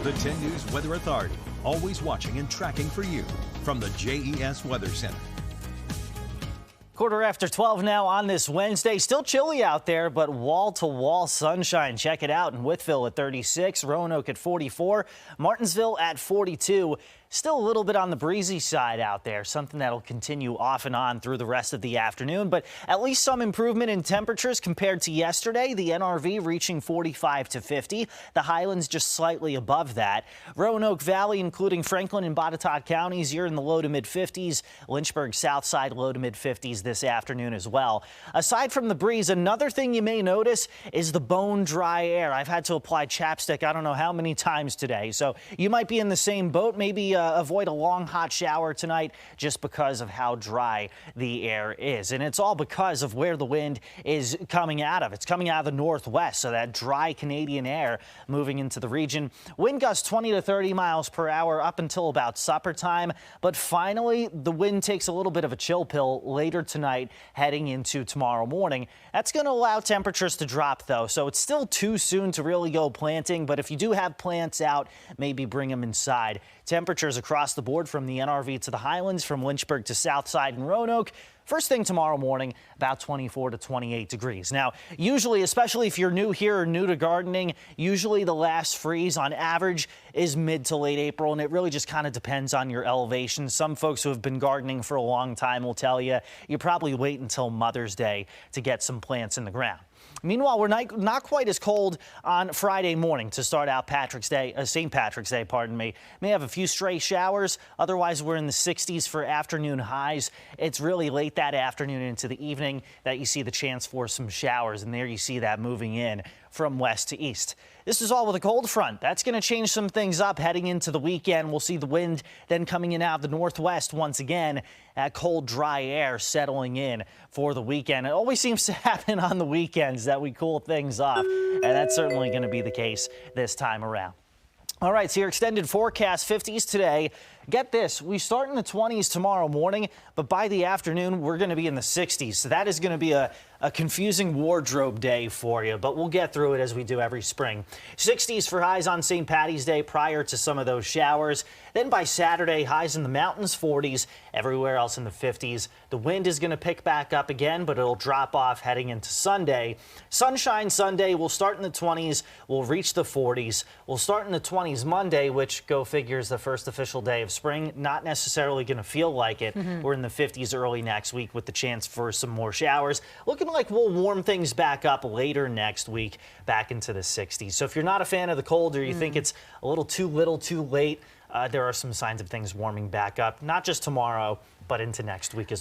The 10 News Weather Authority, always watching and tracking for you from the JES Weather Center. 12:15 now on this Wednesday. Still chilly out there, but wall-to-wall sunshine. Check it out in Whiteville at 36, Roanoke at 44, Martinsville at 42. Still a little bit on the breezy side out there, something that'll continue off and on through the rest of the afternoon, but at least some improvement in temperatures compared to yesterday. The NRV reaching 45 to 50. The Highlands just slightly above that. Roanoke Valley, including Franklin and Botetourt counties, you're in the low to mid 50s. Lynchburg South Side low to mid 50s this afternoon as well. Aside from the breeze, another thing you may notice is the bone dry air. I've had to apply chapstick I don't know how many times today, so you might be in the same boat. Maybe avoid a long hot shower tonight just because of how dry the air is. And it's all because of where the wind is coming out of. It's coming out of the northwest, so that dry Canadian air moving into the region. Wind gusts 20 to 30 miles per hour up until about supper time. But finally, the wind takes a little bit of a chill pill later tonight heading into tomorrow morning. That's going to allow temperatures to drop, though. So it's still too soon to really go planting. But if you do have plants out, maybe bring them inside. Temperatures across the board from the NRV to the Highlands, from Lynchburg to Southside and Roanoke. First thing tomorrow morning, about 24 to 28 degrees. Now, usually, especially if you're new here or new to gardening, usually the last freeze on average is mid to late April, and it really just kind of depends on your elevation. Some folks who have been gardening for a long time will tell you probably wait until Mother's Day to get some plants in the ground. Meanwhile, we're not quite as cold on Friday morning to start out St. Patrick's Day, pardon me. May have a few stray showers. Otherwise, we're in the 60s for afternoon highs. It's really late that afternoon into the evening that you see the chance for some showers, and there you see that moving in from west to east. This is all with a cold front. That's going to change some things up heading into the weekend. We'll see the wind then coming in out of the northwest once again. That cold, dry air settling in for the weekend. It always seems to happen on the weekends that we cool things off, and that's certainly going to be the case this time around. All right, so your extended forecast, 50s today. Get this, we start in the 20s tomorrow morning, but by the afternoon, we're going to be in the 60s. So that is going to be a confusing wardrobe day for you, but we'll get through it as we do every spring. 60s for highs on St. Patty's Day prior to some of those showers. Then by Saturday, highs in the mountains, 40s, everywhere else in the 50s. The wind is going to pick back up again, but it'll drop off heading into Sunday. Sunshine Sunday, we'll start in the 20s, we'll reach the 40s. We'll start in the 20s Monday, which, go figure, is the first official day of spring. Not necessarily going to feel like it. We're in the 50s early next week with the chance for some more showers. Looking like we'll warm things back up later next week, back into the 60s. So if you're not a fan of the cold, or you think it's a little too late, there are some signs of things warming back up, not just tomorrow, but into next week as well.